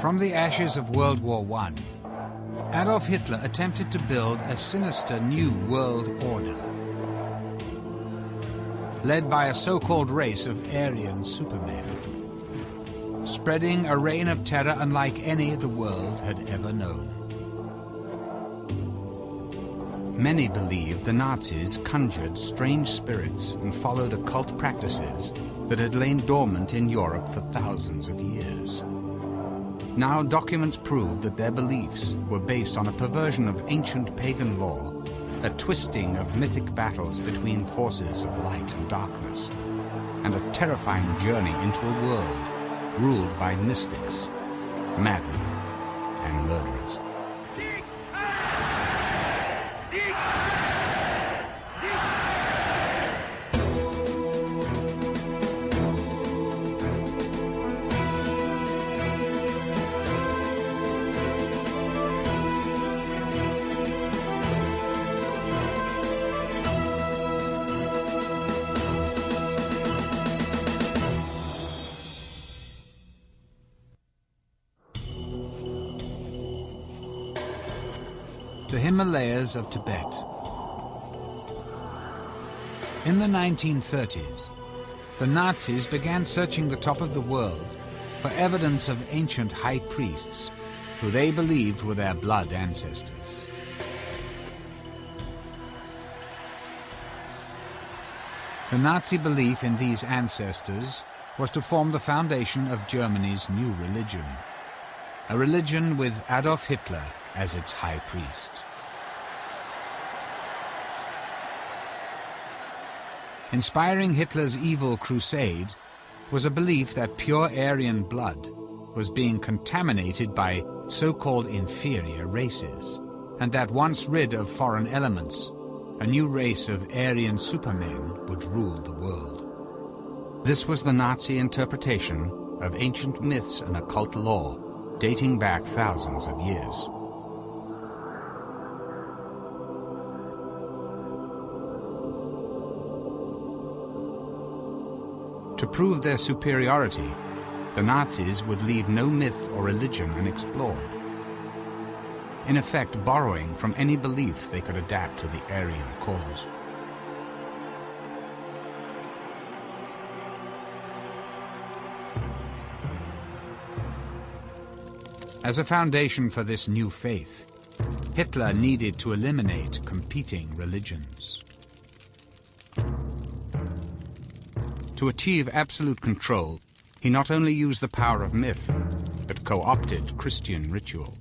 From the ashes of World War I, Adolf Hitler attempted to build a sinister new world order, led by a so-called race of Aryan supermen, spreading a reign of terror unlike any the world had ever known. Many believed the Nazis conjured strange spirits and followed occult practices that had lain dormant in Europe for thousands of years. Now documents prove that their beliefs were based on a perversion of ancient pagan law, a twisting of mythic battles between forces of light and darkness, and a terrifying journey into a world ruled by mystics, madmen, and murderers. The Himalayas of Tibet. In the 1930s, the Nazis began searching the top of the world for evidence of ancient high priests who they believed were their blood ancestors. The Nazi belief in these ancestors was to form the foundation of Germany's new religion, a religion with Adolf Hitler as its high priest. Inspiring Hitler's evil crusade was a belief that pure Aryan blood was being contaminated by so-called inferior races, and that once rid of foreign elements, a new race of Aryan supermen would rule the world. This was the Nazi interpretation of ancient myths and occult lore dating back thousands of years. To prove their superiority, the Nazis would leave no myth or religion unexplored, in effect borrowing from any belief they could adapt to the Aryan cause. As a foundation for this new faith, Hitler needed to eliminate competing religions. To achieve absolute control, he not only used the power of myth, but co-opted Christian ritual.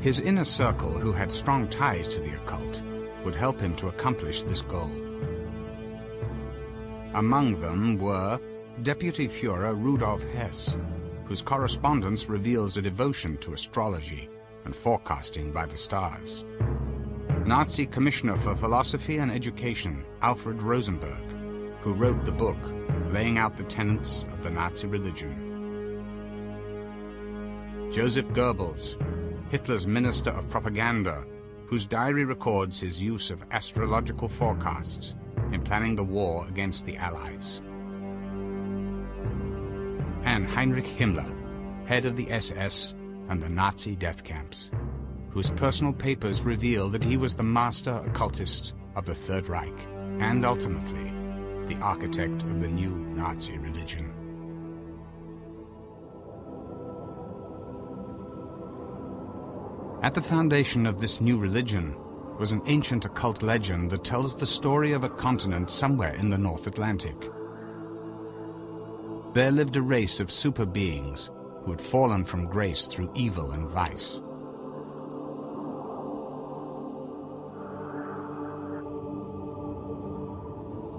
His inner circle, who had strong ties to the occult, would help him to accomplish this goal. Among them were Deputy Führer Rudolf Hess, whose correspondence reveals a devotion to astrology and forecasting by the stars. Nazi Commissioner for Philosophy and Education, Alfred Rosenberg, who wrote the book laying out the tenets of the Nazi religion. Joseph Goebbels, Hitler's Minister of Propaganda, whose diary records his use of astrological forecasts in planning the war against the Allies. And Heinrich Himmler, head of the SS and the Nazi death camps, whose personal papers reveal that he was the master occultist of the Third Reich and ultimately the architect of the new Nazi religion. At the foundation of this new religion was an ancient occult legend that tells the story of a continent somewhere in the North Atlantic. There lived a race of super beings who had fallen from grace through evil and vice.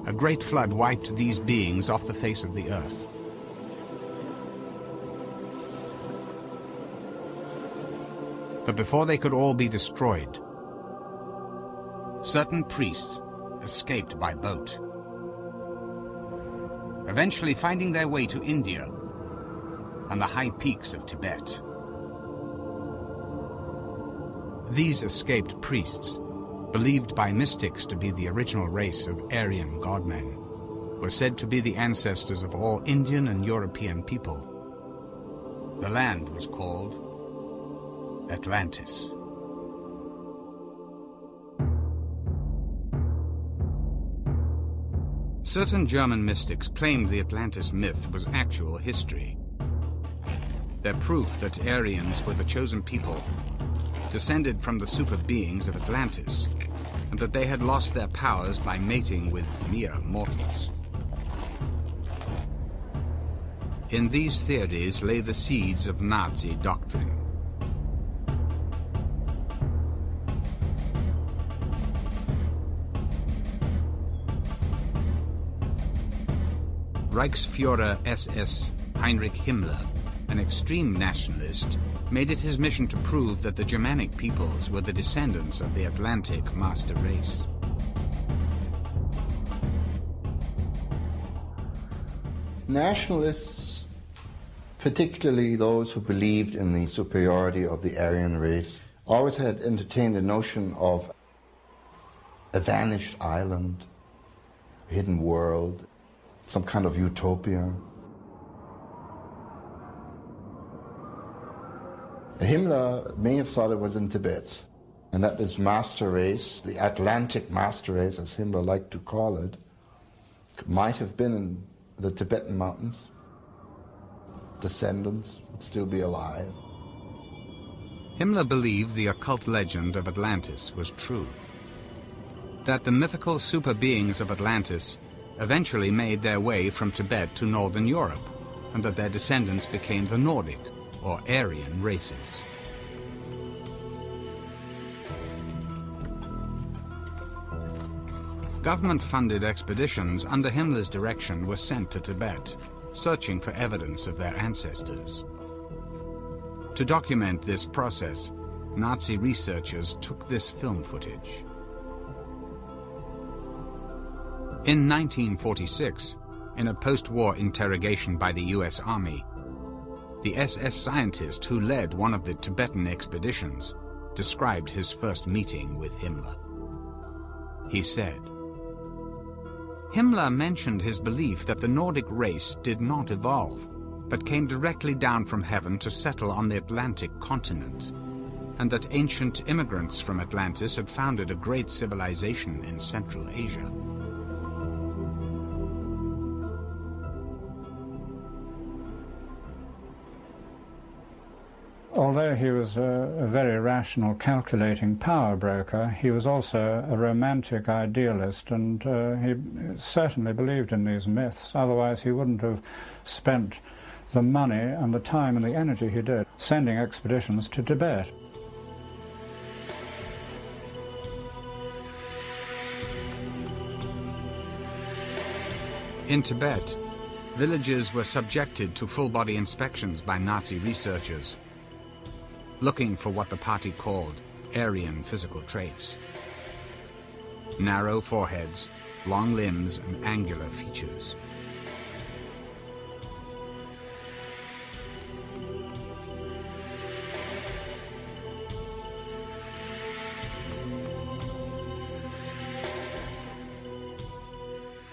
A great flood wiped these beings off the face of the earth. But before they could all be destroyed, certain priests escaped by boat, eventually finding their way to India and the high peaks of Tibet. These escaped priests, believed by mystics to be the original race of Aryan godmen, were said to be the ancestors of all Indian and European people. The land was called Atlantis. Certain German mystics claimed the Atlantis myth was actual history. Their proof that Aryans were the chosen people descended from the super beings of Atlantis, and that they had lost their powers by mating with mere mortals. In these theories lay the seeds of Nazi doctrine. Reichsführer SS Heinrich Himmler, an extreme nationalist, made it his mission to prove that the Germanic peoples were the descendants of the Atlantic master race. Nationalists, particularly those who believed in the superiority of the Aryan race, always had entertained the notion of a vanished island, a hidden world, some kind of utopia. Himmler may have thought it was in Tibet, and that this master race, the Atlantic master race, as Himmler liked to call it, might have been in the Tibetan mountains. Descendants would still be alive. Himmler believed the occult legend of Atlantis was true, that the mythical super beings of Atlantis eventually made their way from Tibet to northern Europe, and that their descendants became the Nordic or Aryan races. Government-funded expeditions under Himmler's direction were sent to Tibet, searching for evidence of their ancestors. To document this process, Nazi researchers took this film footage. In 1946, in a post-war interrogation by the US Army, the SS scientist who led one of the Tibetan expeditions described his first meeting with Himmler. He said, Himmler mentioned his belief that the Nordic race did not evolve, but came directly down from heaven to settle on the Atlantic continent, and that ancient immigrants from Atlantis had founded a great civilization in Central Asia. Although he was a very rational, calculating power broker, he was also a romantic idealist, and he certainly believed in these myths. Otherwise he wouldn't have spent the money and the time and the energy he did sending expeditions to Tibet. In Tibet, villages were subjected to full-body inspections by Nazi researchers, looking for what the party called Aryan physical traits. Narrow foreheads, long limbs, and angular features.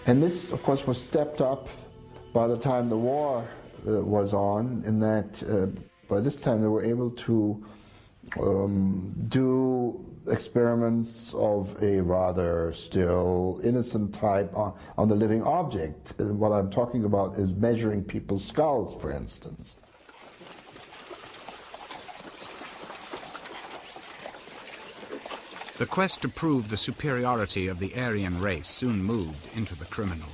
And this, of course, was stepped up by the time the war was on, in that by this time they were able to do experiments of a rather still innocent type on the living object. What I'm talking about is measuring people's skulls, for instance. The quest to prove the superiority of the Aryan race soon moved into the criminal.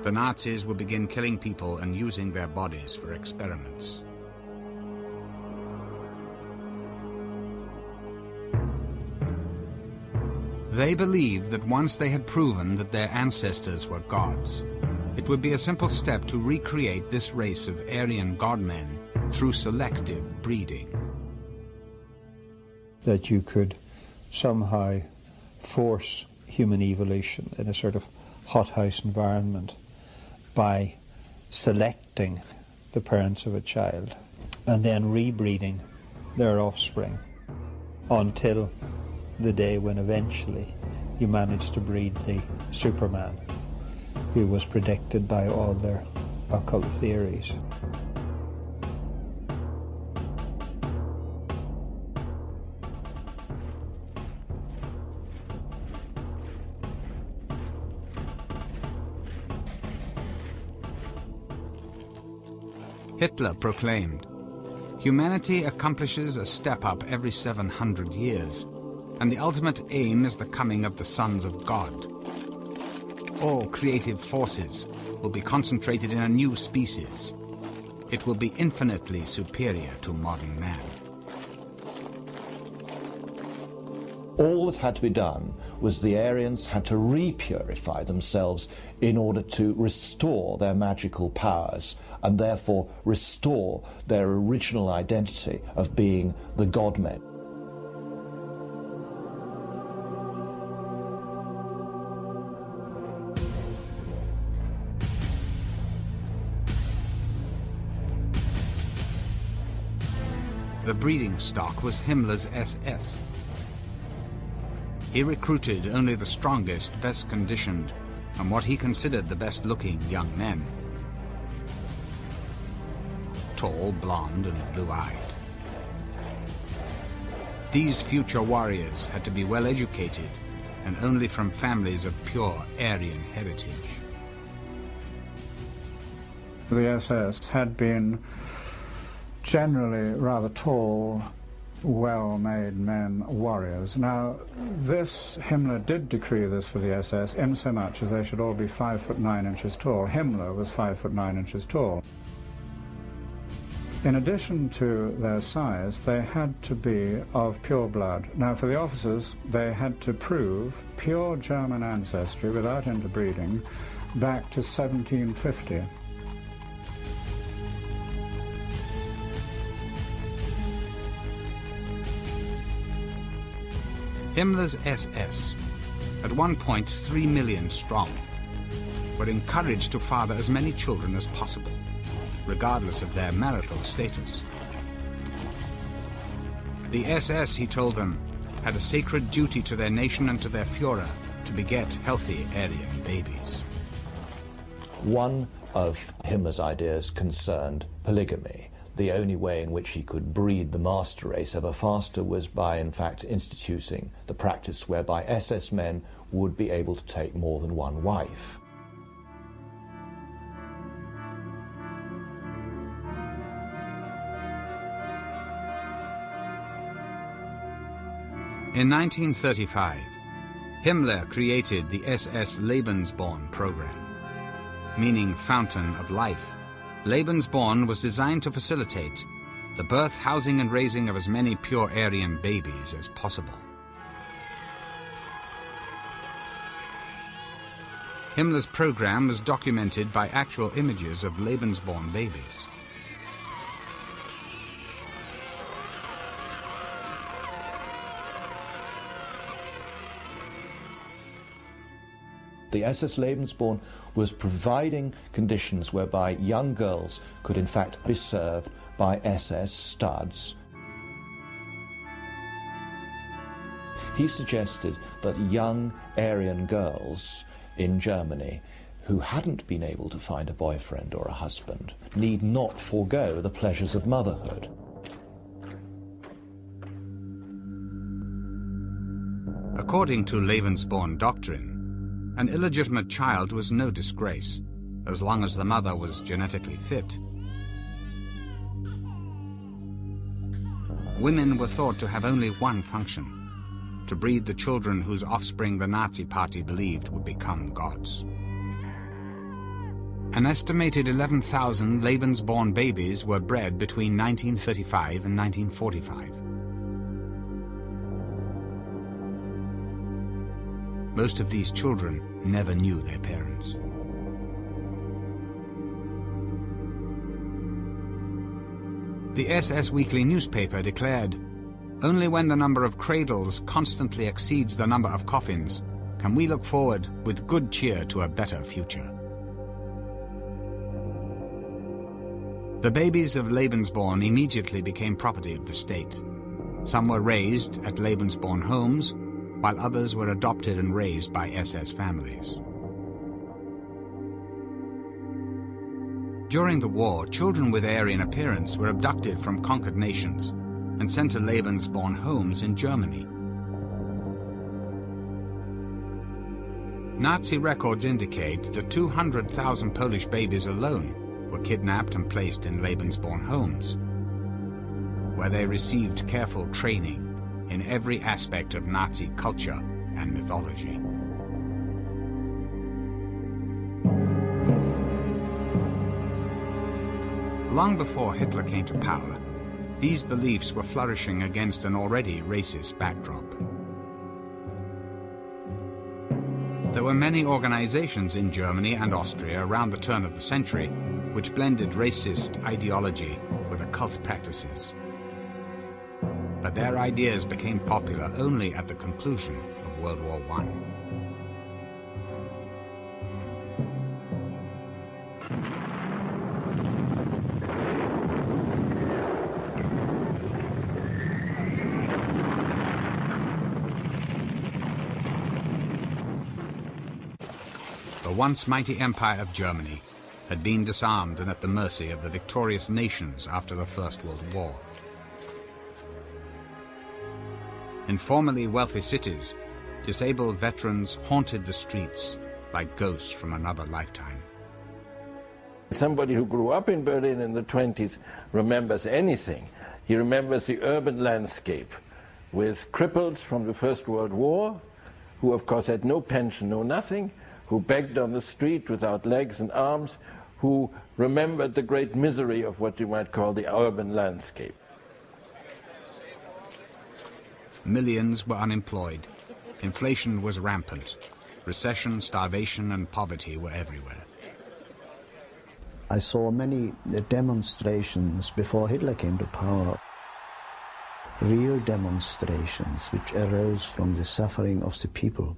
The Nazis would begin killing people and using their bodies for experiments. They believed that once they had proven that their ancestors were gods, it would be a simple step to recreate this race of Aryan godmen through selective breeding. That you could somehow force human evolution in a sort of hothouse environment by selecting the parents of a child and then rebreeding their offspring. until the day when eventually you managed to breed the Superman, who was predicted by all their occult theories. Hitler proclaimed, "Humanity accomplishes a step up every 700 years, and the ultimate aim is the coming of the sons of God. All creative forces will be concentrated in a new species. It will be infinitely superior to modern man." All that had to be done was the Aryans had to repurify themselves in order to restore their magical powers and therefore restore their original identity of being the God-men. The breeding stock was Himmler's SS. He recruited only the strongest, best conditioned, and what he considered the best looking young men. Tall, blonde, and blue-eyed. These future warriors had to be well educated and only from families of pure Aryan heritage. The SS had been generally rather tall, well-made men, warriors. Now, Himmler did decree this for the SS in so much as they should all be 5 foot 9 inches tall. Himmler was 5 foot 9 inches tall. In addition to their size, they had to be of pure blood. Now, for the officers, they had to prove pure German ancestry without interbreeding back to 1750. Himmler's SS, at one point 3 million strong, were encouraged to father as many children as possible, regardless of their marital status. The SS, he told them, had a sacred duty to their nation and to their Führer to beget healthy Aryan babies. One of Himmler's ideas concerned polygamy. The only way in which he could breed the master race ever faster was by, in fact, instituting the practice whereby SS men would be able to take more than one wife. In 1935, Himmler created the SS Lebensborn program, meaning fountain of life. Lebensborn was designed to facilitate the birth, housing, and raising of as many pure Aryan babies as possible. Himmler's program was documented by actual images of Lebensborn babies. The SS Lebensborn was providing conditions whereby young girls could in fact be served by SS studs. He suggested that young Aryan girls in Germany who hadn't been able to find a boyfriend or a husband need not forego the pleasures of motherhood. According to Lebensborn doctrine, an illegitimate child was no disgrace, as long as the mother was genetically fit. Women were thought to have only one function: to breed the children whose offspring the Nazi Party believed would become gods. An estimated 11,000 Lebensborn babies were bred between 1935 and 1945. Most of these children never knew their parents. The SS Weekly newspaper declared, "Only when the number of cradles constantly exceeds the number of coffins can we look forward with good cheer to a better future." The babies of Lebensborn immediately became property of the state. Some were raised at Lebensborn homes, while others were adopted and raised by SS families. During the war, children with Aryan appearance were abducted from conquered nations and sent to Lebensborn homes in Germany. Nazi records indicate that 200,000 Polish babies alone were kidnapped and placed in Lebensborn homes, where they received careful training in every aspect of Nazi culture and mythology. Long before Hitler came to power, these beliefs were flourishing against an already racist backdrop. There were many organizations in Germany and Austria around the turn of the century which blended racist ideology with occult practices. But their ideas became popular only at the conclusion of World War I. The once mighty empire of Germany had been disarmed and at the mercy of the victorious nations after the First World War. In formerly wealthy cities, disabled veterans haunted the streets like ghosts from another lifetime. Somebody who grew up in Berlin in the 20s remembers anything. He remembers the urban landscape with cripples from the First World War, who of course had no pension, no nothing, who begged on the street without legs and arms, who remembered the great misery of what you might call the urban landscape. Millions were unemployed. Inflation was rampant. Recession, starvation, and poverty were everywhere. I saw many demonstrations before Hitler came to power. Real demonstrations which arose from the suffering of the people,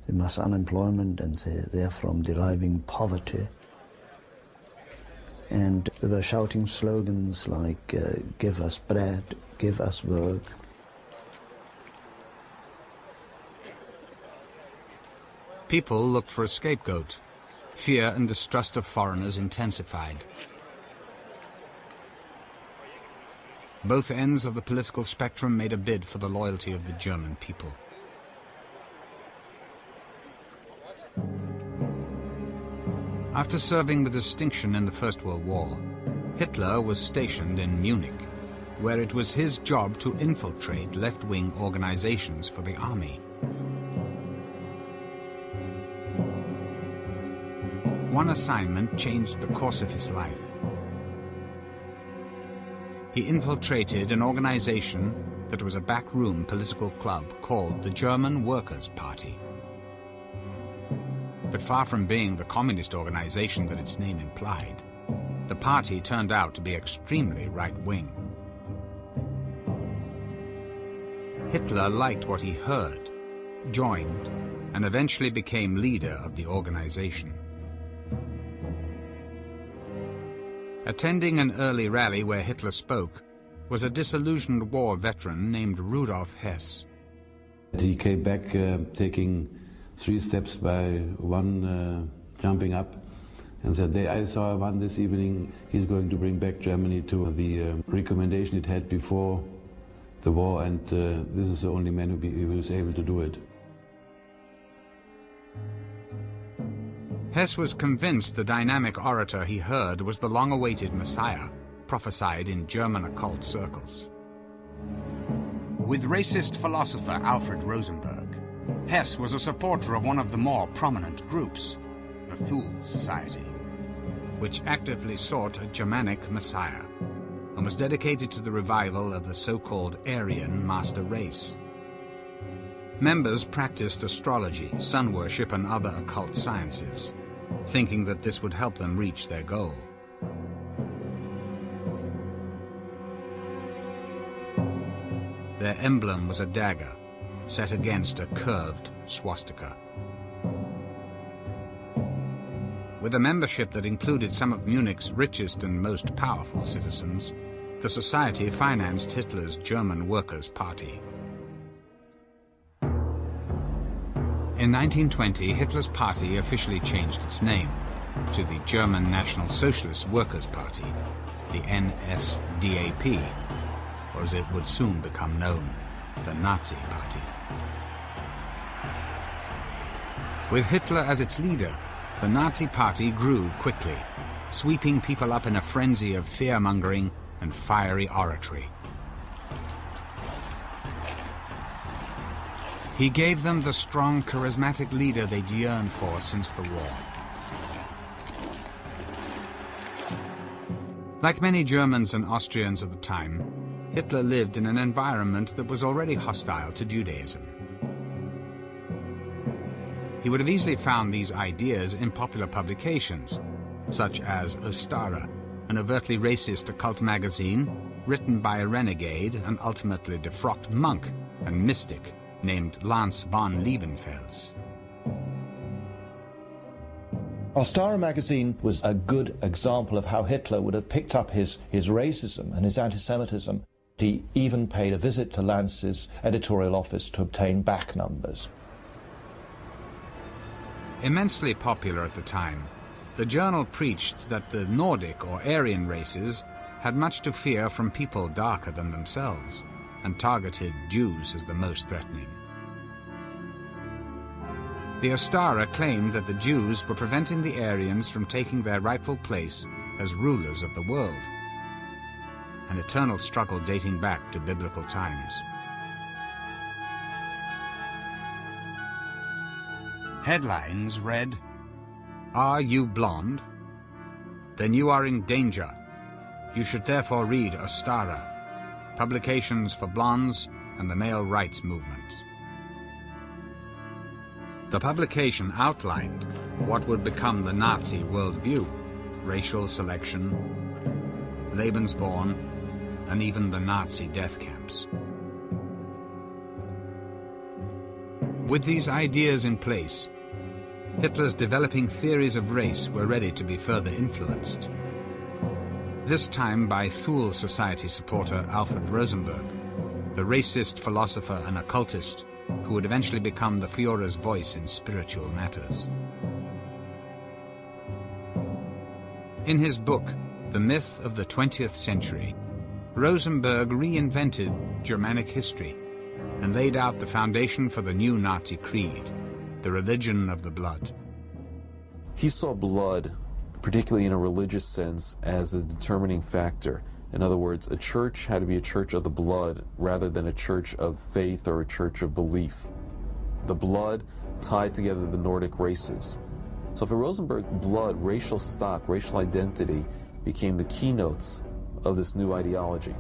the mass unemployment and therefrom deriving poverty. And they were shouting slogans like, give us bread, give us work. People looked for a scapegoat. Fear and distrust of foreigners intensified. Both ends of the political spectrum made a bid for the loyalty of the German people. After serving with distinction in the First World War, Hitler was stationed in Munich, where it was his job to infiltrate left-wing organizations for the army. One assignment changed the course of his life. He infiltrated an organization that was a backroom political club called the German Workers' Party. But far from being the communist organization that its name implied, the party turned out to be extremely right-wing. Hitler liked what he heard, joined, and eventually became leader of the organization. Attending an early rally where Hitler spoke was a disillusioned war veteran named Rudolf Hess. He came back taking 3 steps by one jumping up and said, I saw one this evening, he's going to bring back Germany to the recommendation it had before the war, and this is the only man who was able to do it. Hess was convinced the dynamic orator he heard was the long-awaited Messiah, prophesied in German occult circles. With racist philosopher Alfred Rosenberg, Hess was a supporter of one of the more prominent groups, the Thule Society, which actively sought a Germanic Messiah and was dedicated to the revival of the so-called Aryan master race. Members practiced astrology, sun worship, and other occult sciences, thinking that this would help them reach their goal. Their emblem was a dagger set against a curved swastika. With a membership that included some of Munich's richest and most powerful citizens, the society financed Hitler's German Workers' Party. In 1920, Hitler's party officially changed its name to the German National Socialist Workers' Party, the NSDAP, or as it would soon become known, the Nazi Party. With Hitler as its leader, the Nazi Party grew quickly, sweeping people up in a frenzy of fear-mongering and fiery oratory. He gave them the strong, charismatic leader they'd yearned for since the war. Like many Germans and Austrians of the time, Hitler lived in an environment that was already hostile to Judaism. He would have easily found these ideas in popular publications, such as Ostara, an overtly racist occult magazine written by a renegade and ultimately defrocked monk and mystic named Lance von Liebenfels. Ostara magazine was a good example of how Hitler would have picked up his racism and his anti-Semitism. He even paid a visit to Lance's editorial office to obtain back numbers. Immensely popular at the time, the journal preached that the Nordic or Aryan races had much to fear from people darker than themselves, and targeted Jews as the most threatening. The Ostara claimed that the Jews were preventing the Aryans from taking their rightful place as rulers of the world, an eternal struggle dating back to biblical times. Headlines read, "Are you blonde? Then you are in danger. You should therefore read Ostara, Publications for Blondes and the Male Rights Movement." The publication outlined what would become the Nazi worldview: racial selection, Lebensborn, and even the Nazi death camps. With these ideas in place, Hitler's developing theories of race were ready to be further influenced. This time by Thule Society supporter Alfred Rosenberg, the racist philosopher and occultist who would eventually become the Führer's voice in spiritual matters. In his book, The Myth of the 20th Century, Rosenberg reinvented Germanic history and laid out the foundation for the new Nazi creed, the religion of the blood. He saw blood, particularly in a religious sense, as the determining factor. In other words, a church had to be a church of the blood rather than a church of faith or a church of belief. The blood tied together the Nordic races. So for Rosenberg, blood, racial stock, racial identity became the keynotes of this new ideology.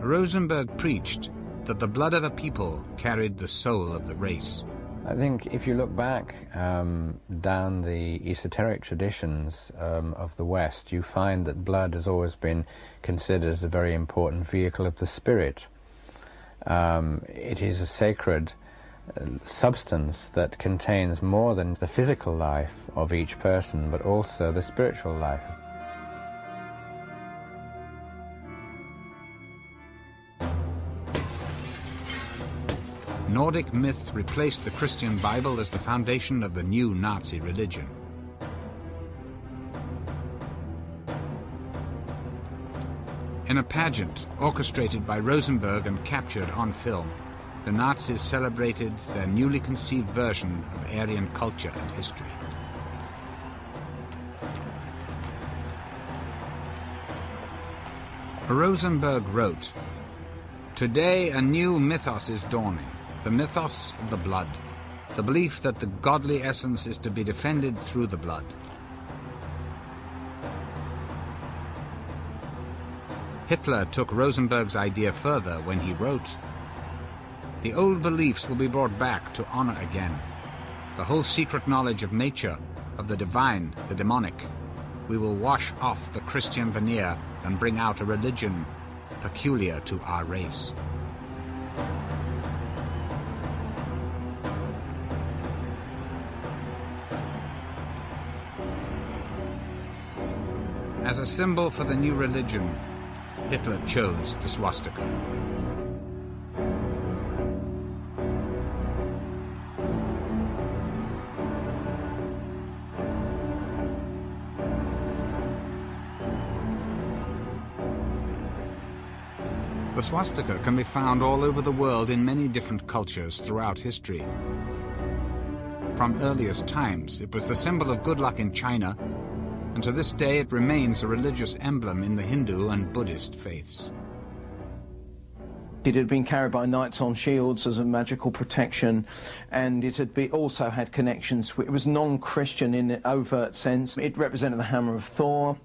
Rosenberg preached that the blood of a people carried the soul of the race. I think if you look back down the esoteric traditions of the West, you find that blood has always been considered as a very important vehicle of the spirit. It is a sacred substance that contains more than the physical life of each person, but also the spiritual life. Nordic myth replaced the Christian Bible as the foundation of the new Nazi religion. In a pageant orchestrated by Rosenberg and captured on film, the Nazis celebrated their newly conceived version of Aryan culture and history. Rosenberg wrote, "Today a new mythos is dawning, the mythos of the blood, the belief that the godly essence is to be defended through the blood." Hitler took Rosenberg's idea further when he wrote, "The old beliefs will be brought back to honor again. The whole secret knowledge of nature, of the divine, the demonic. We will wash off the Christian veneer and bring out a religion peculiar to our race." As a symbol for the new religion, Hitler chose the swastika. The swastika can be found all over the world in many different cultures throughout history. From earliest times, it was the symbol of good luck in China, and to this day it remains a religious emblem in the Hindu and Buddhist faiths. It had been carried by knights on shields as a magical protection, and it had also had connections. It was non-Christian in an overt sense. It represented the hammer of Thor,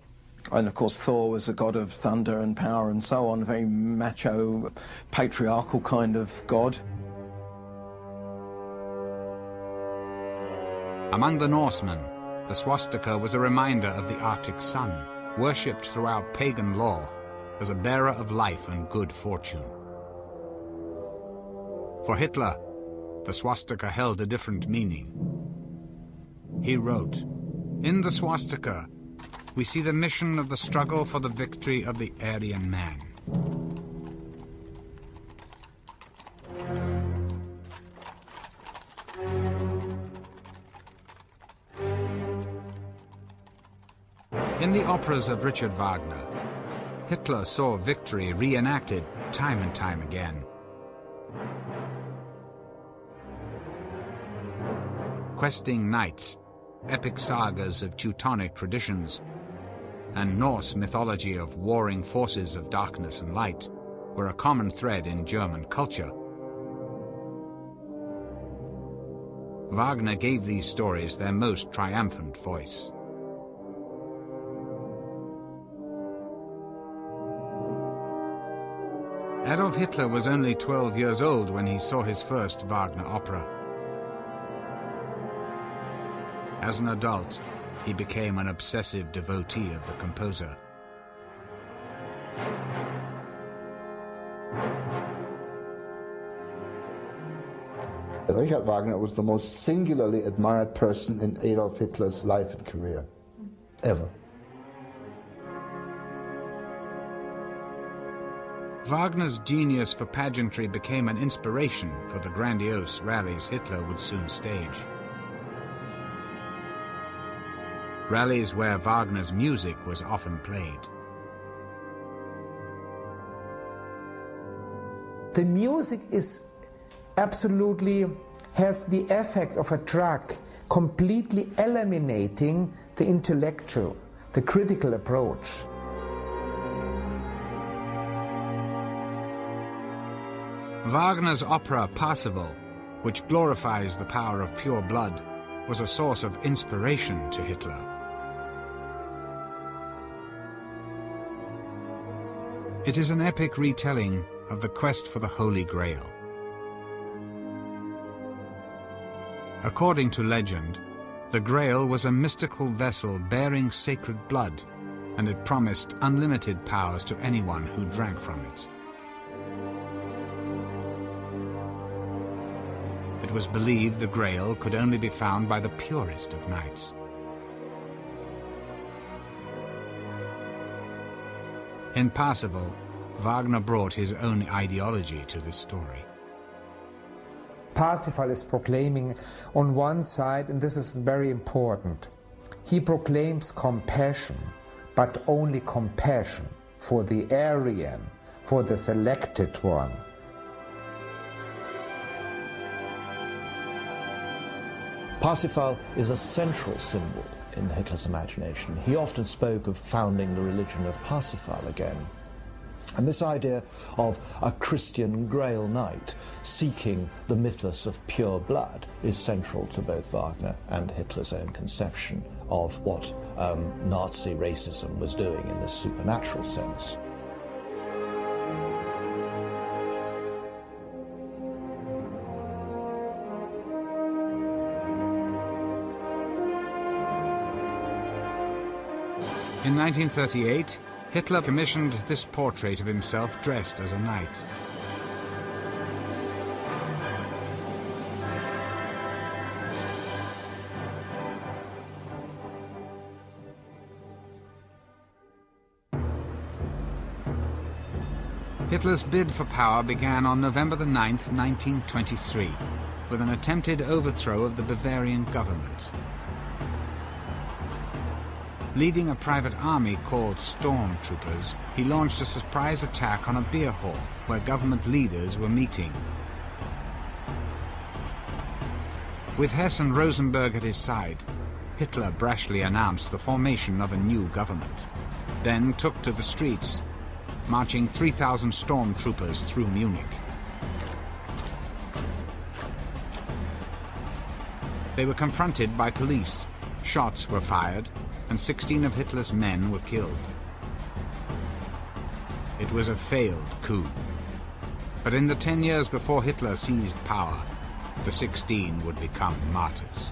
and of course Thor was a god of thunder and power and so on, a very macho, patriarchal kind of god. Among the Norsemen, the swastika was a reminder of the Arctic sun, worshipped throughout pagan law as a bearer of life and good fortune. For Hitler, the swastika held a different meaning. He wrote, "In the swastika, we see the mission of the struggle for the victory of the Aryan man." In the operas of Richard Wagner, Hitler saw victory reenacted time and time again. Questing knights, epic sagas of Teutonic traditions, and Norse mythology of warring forces of darkness and light were a common thread in German culture. Wagner gave these stories their most triumphant voice. Adolf Hitler was only 12 years old when he saw his first Wagner opera. As an adult, he became an obsessive devotee of the composer. Richard Wagner was the most singularly admired person in Adolf Hitler's life and career, ever. Wagner's genius for pageantry became an inspiration for the grandiose rallies Hitler would soon stage. Rallies where Wagner's music was often played. The music has the effect of a drug, completely eliminating the intellectual, the critical approach. Wagner's opera Parsifal, which glorifies the power of pure blood, was a source of inspiration to Hitler. It is an epic retelling of the quest for the Holy Grail. According to legend, the Grail was a mystical vessel bearing sacred blood, and it promised unlimited powers to anyone who drank from it. It was believed the Grail could only be found by the purest of knights. In Parsifal, Wagner brought his own ideology to this story. Parsifal is proclaiming on one side, and this is very important, he proclaims compassion, but only compassion for the Aryan, for the selected one. Parsifal is a central symbol in Hitler's imagination. He often spoke of founding the religion of Parsifal again. And this idea of a Christian Grail Knight seeking the mythos of pure blood is central to both Wagner and Hitler's own conception of what Nazi racism was doing in this supernatural sense. In 1938, Hitler commissioned this portrait of himself dressed as a knight. Hitler's bid for power began on November the 9th, 1923, with an attempted overthrow of the Bavarian government. Leading a private army called Stormtroopers, he launched a surprise attack on a beer hall where government leaders were meeting. With Hess and Rosenberg at his side, Hitler brashly announced the formation of a new government, then took to the streets, marching 3,000 stormtroopers through Munich. They were confronted by police, shots were fired, and 16 of Hitler's men were killed. It was a failed coup. But in the 10 years before Hitler seized power, the 16 would become martyrs.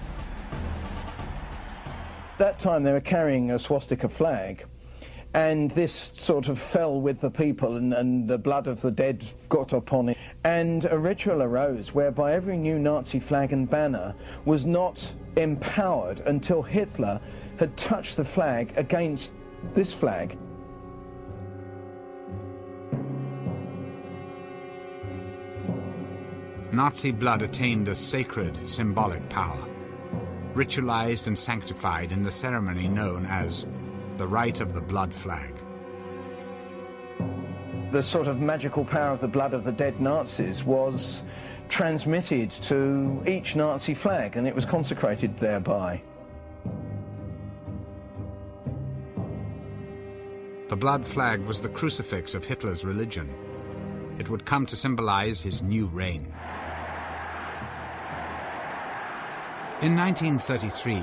That time they were carrying a swastika flag, and this sort of fell with the people, and the blood of the dead got upon it. And a ritual arose whereby every new Nazi flag and banner was not empowered until Hitler had touched the flag against this flag. Nazi blood attained a sacred, symbolic power, ritualized and sanctified in the ceremony known as the rite of the blood flag. The sort of magical power of the blood of the dead Nazis was transmitted to each Nazi flag, and it was consecrated thereby. The blood flag was the crucifix of Hitler's religion. It would come to symbolize his new reign. In 1933,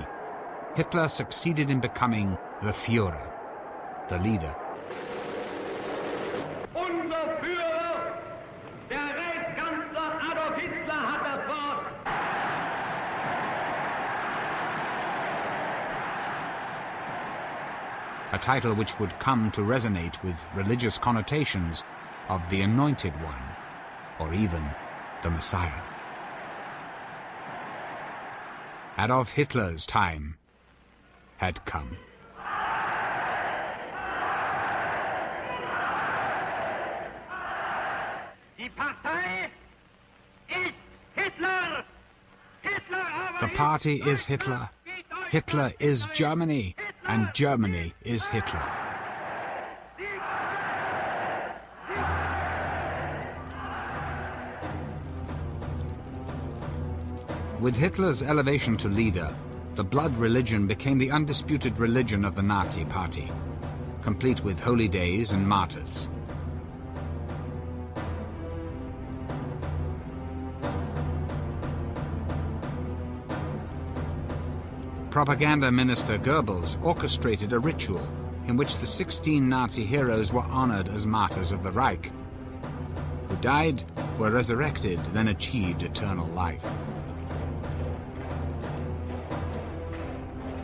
Hitler succeeded in becoming the Führer, the leader. Unser Führer, der Reichskanzler Adolf Hitler, hat das Wort. A title which would come to resonate with religious connotations of the Anointed One, or even the Messiah. Adolf Hitler's time had come. The party is Hitler. Hitler is Germany, and Germany is Hitler. With Hitler's elevation to leader, the blood religion became the undisputed religion of the Nazi Party, complete with holy days and martyrs. Propaganda Minister Goebbels orchestrated a ritual in which the 16 Nazi heroes were honored as martyrs of the Reich, who died, were resurrected, then achieved eternal life.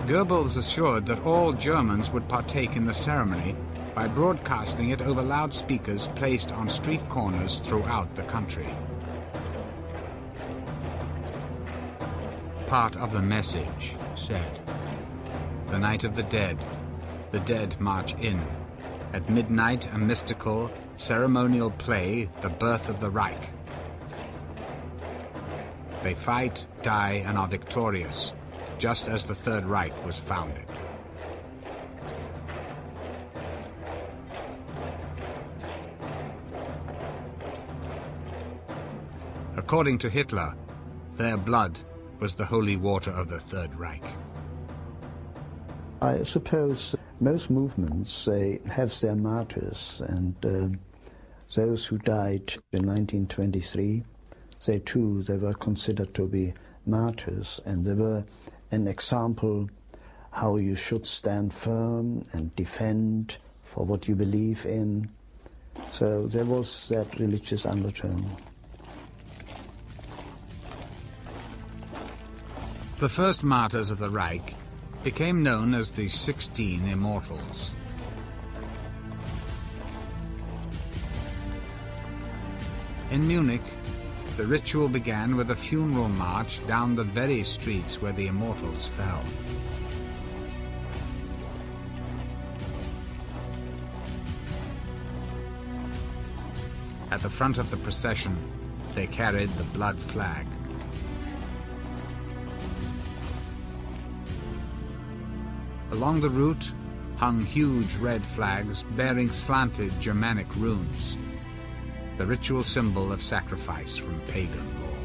Goebbels assured that all Germans would partake in the ceremony by broadcasting it over loudspeakers placed on street corners throughout the country. Part of the message said, "The night of the dead march in. At midnight, a mystical, ceremonial play, the birth of the Reich. They fight, die, and are victorious, just as the Third Reich was founded." According to Hitler, their blood was the holy water of the Third Reich. I suppose most movements, they have their martyrs, and those who died in 1923, they were considered to be martyrs, and they were an example how you should stand firm and defend for what you believe in. So there was that religious undertone. The first martyrs of the Reich became known as the 16 Immortals. In Munich, the ritual began with a funeral march down the very streets where the Immortals fell. At the front of the procession, they carried the blood flag. Along the route hung huge red flags bearing slanted Germanic runes, the ritual symbol of sacrifice from pagan law.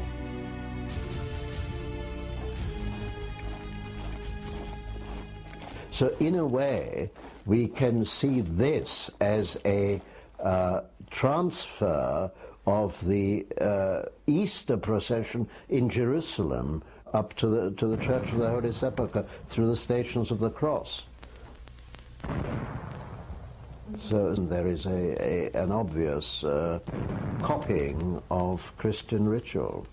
So in a way, we can see this as a transfer of the Easter procession in Jerusalem up to the Church of the Holy Sepulchre through the Stations of the Cross. So there is an obvious copying of Christian ritual.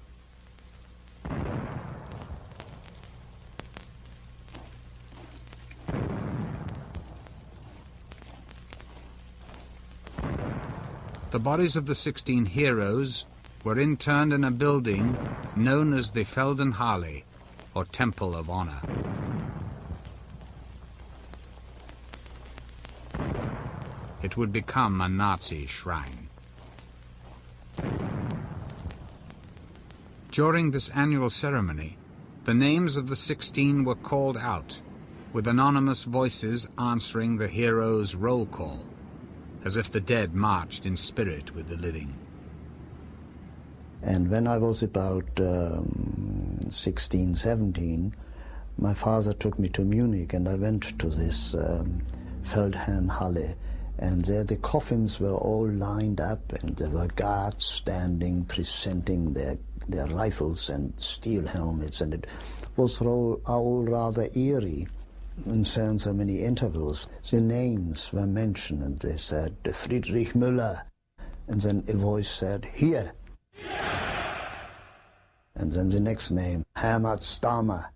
The bodies of the 16 heroes were interned in a building known as the Feldenhalle, or Temple of Honor. It would become a Nazi shrine. During this annual ceremony, the names of the 16 were called out, with anonymous voices answering the heroes' roll call, as if the dead marched in spirit with the living. And when I was about 16, 17, my father took me to Munich, and I went to this Feldherrnhalle, and there the coffins were all lined up, and there were guards standing, presenting their rifles and steel helmets, and it was all rather eerie. In so many intervals, the names were mentioned, and they said, Friedrich Müller, and then a voice said, here. And then the next name, Hermann Stammer.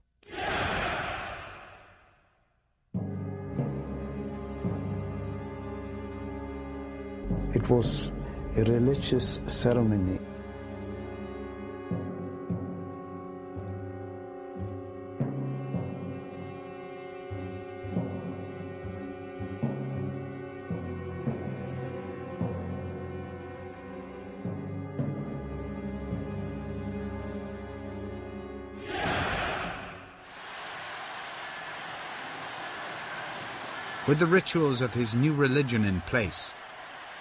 It was a religious ceremony. With the rituals of his new religion in place,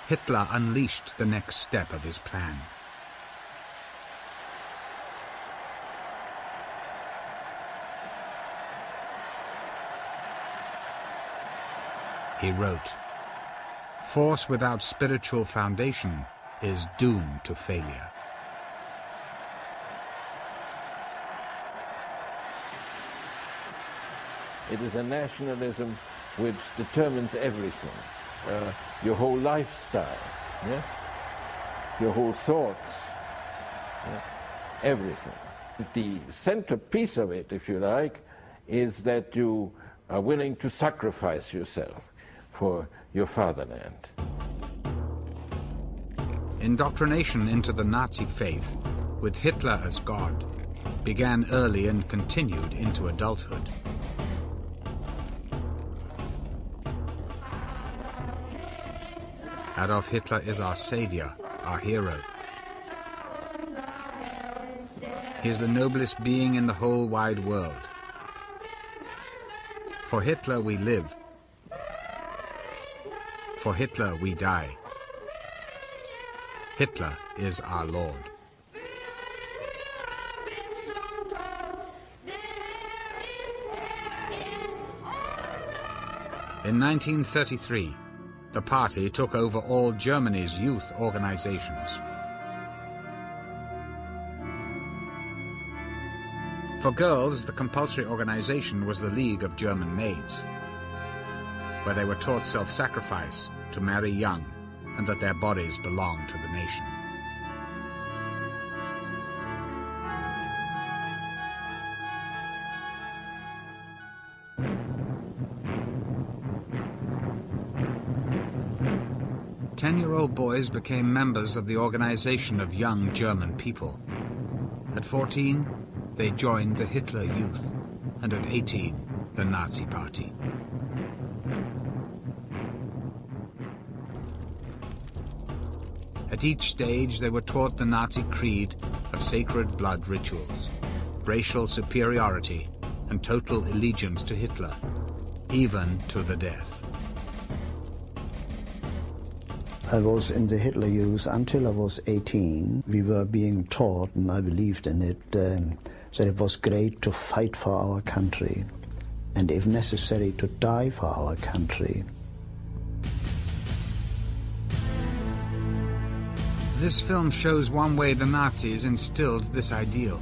Hitler unleashed the next step of his plan. He wrote, "Force without spiritual foundation is doomed to failure." It is a nationalism which determines everything. Your whole lifestyle, yes? Your whole thoughts, yeah? Everything. The centerpiece of it, if you like, is that you are willing to sacrifice yourself for your fatherland. Indoctrination into the Nazi faith, with Hitler as God, began early and continued into adulthood. Adolf Hitler is our savior, our hero. He is the noblest being in the whole wide world. For Hitler we live. For Hitler we die. Hitler is our Lord. In 1933, the party took over all Germany's youth organizations. For girls, the compulsory organization was the League of German Maids, where they were taught self-sacrifice, to marry young, and that their bodies belonged to the nation. Ten-year-old boys became members of the Organization of Young German People. At 14, they joined the Hitler Youth, and at 18, the Nazi Party. At each stage, they were taught the Nazi creed of sacred blood rituals, racial superiority, and total allegiance to Hitler, even to the death. I was in the Hitler Youth until I was 18. We were being taught, and I believed in it, that it was great to fight for our country, and if necessary, to die for our country. This film shows one way the Nazis instilled this ideal.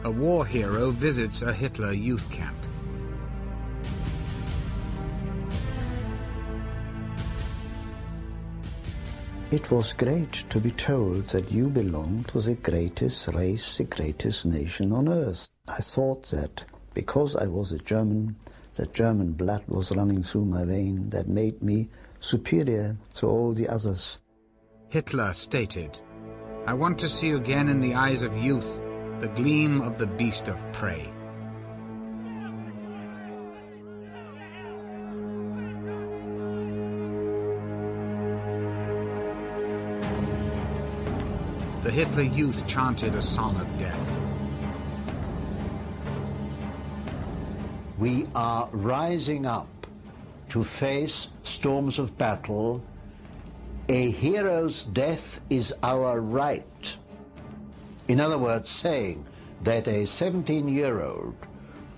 A war hero visits a Hitler youth camp. It was great to be told that you belong to the greatest race, the greatest nation on earth. I thought that because I was a German, that German blood was running through my vein, that made me superior to all the others. Hitler stated, "I want to see again in the eyes of youth the gleam of the beast of prey." The Hitler Youth chanted a song of death. We are rising up to face storms of battle. A hero's death is our right. In other words, saying that a 17-year-old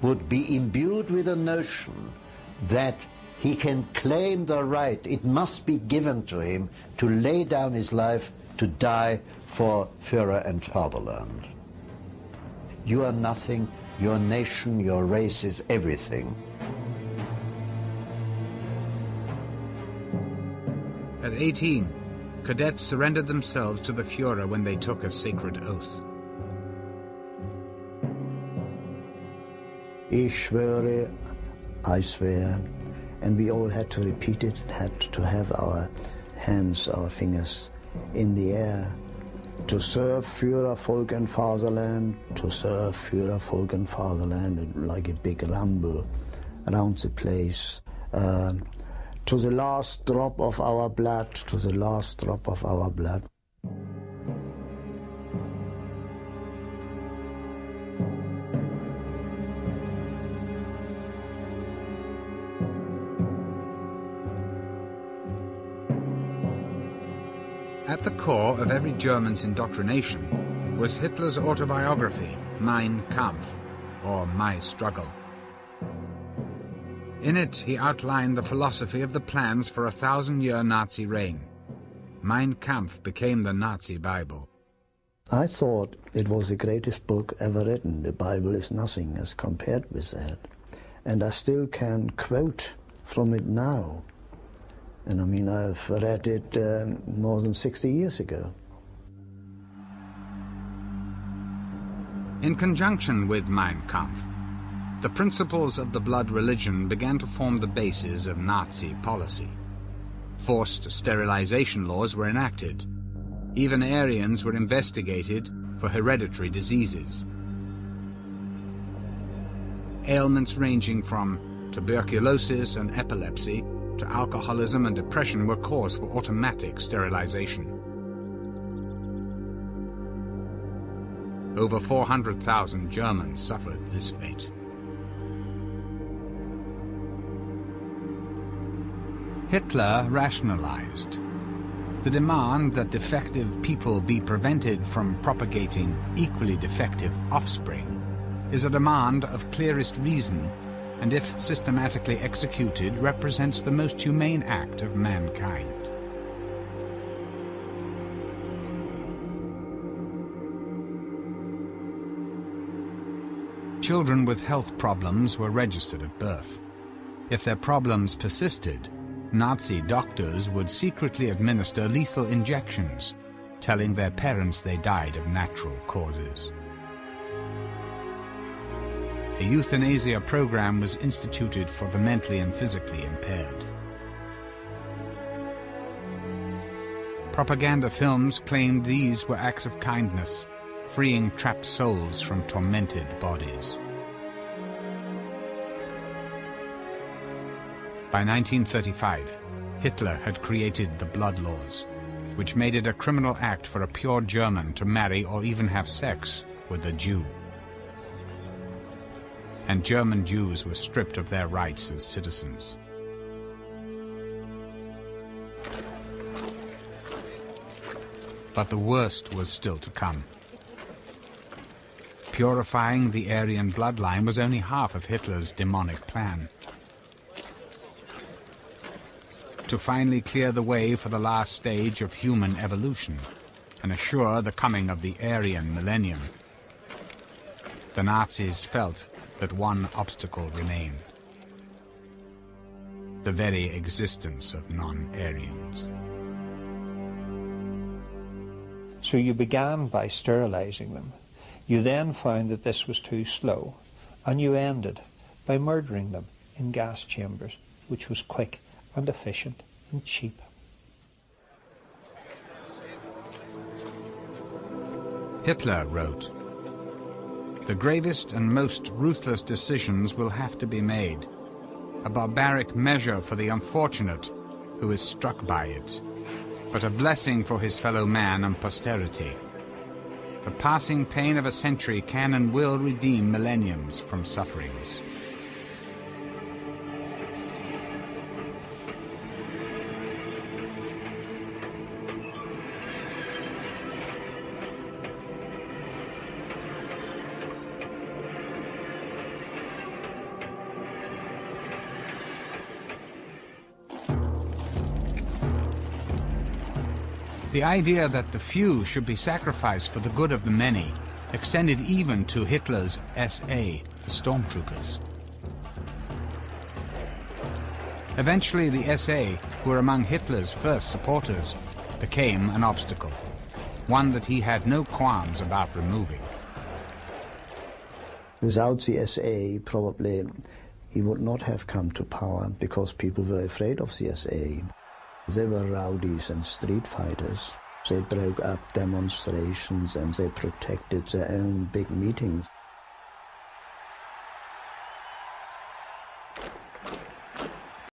would be imbued with a notion that he can claim the right, it must be given to him to lay down his life to die for Führer and fatherland. You are nothing, your nation, your race is everything. At 18, cadets surrendered themselves to the Führer when they took a sacred oath. Ich schwöre, I swear, and we all had to repeat it, had to have our hands, our fingers in the air, to serve Führer, Volk and Fatherland, to serve Führer, Volk and Fatherland, like a big rumble around the place, to the last drop of our blood, to the last drop of our blood. At the core of every German's indoctrination was Hitler's autobiography, Mein Kampf, or My Struggle. In it, he outlined the philosophy of the plans for a 1,000-year Nazi reign. Mein Kampf became the Nazi Bible. I thought it was the greatest book ever written. The Bible is nothing as compared with that. And I still can quote from it now. And I mean, I've read it more than 60 years ago. In conjunction with Mein Kampf, the principles of the blood religion began to form the basis of Nazi policy. Forced sterilization laws were enacted. Even Aryans were investigated for hereditary diseases. Ailments ranging from tuberculosis and epilepsy to alcoholism and depression were cause for automatic sterilization. Over 400,000 Germans suffered this fate. Hitler rationalized. The demand that defective people be prevented from propagating equally defective offspring is a demand of clearest reason, and if systematically executed, represents the most humane act of mankind. Children with health problems were registered at birth. If their problems persisted, Nazi doctors would secretly administer lethal injections, telling their parents they died of natural causes. A euthanasia program was instituted for the mentally and physically impaired. Propaganda films claimed these were acts of kindness, freeing trapped souls from tormented bodies. By 1935, Hitler had created the blood laws, which made it a criminal act for a pure German to marry or even have sex with a Jew. And German Jews were stripped of their rights as citizens. But the worst was still to come. Purifying the Aryan bloodline was only half of Hitler's demonic plan. To finally clear the way for the last stage of human evolution and assure the coming of the Aryan millennium, the Nazis felt that one obstacle remained: the very existence of non-Aryans. So you began by sterilizing them. You then found that this was too slow, and you ended by murdering them in gas chambers, which was quick and efficient and cheap. Hitler wrote, "The gravest and most ruthless decisions will have to be made, a barbaric measure for the unfortunate who is struck by it, but a blessing for his fellow man and posterity. The passing pain of a century can and will redeem millenniums from sufferings." The idea that the few should be sacrificed for the good of the many extended even to Hitler's SA, the stormtroopers. Eventually, the SA, who were among Hitler's first supporters, became an obstacle, one that he had no qualms about removing. Without the SA, probably he would not have come to power, because people were afraid of the SA. They were rowdies and street fighters. They broke up demonstrations and they protected their own big meetings.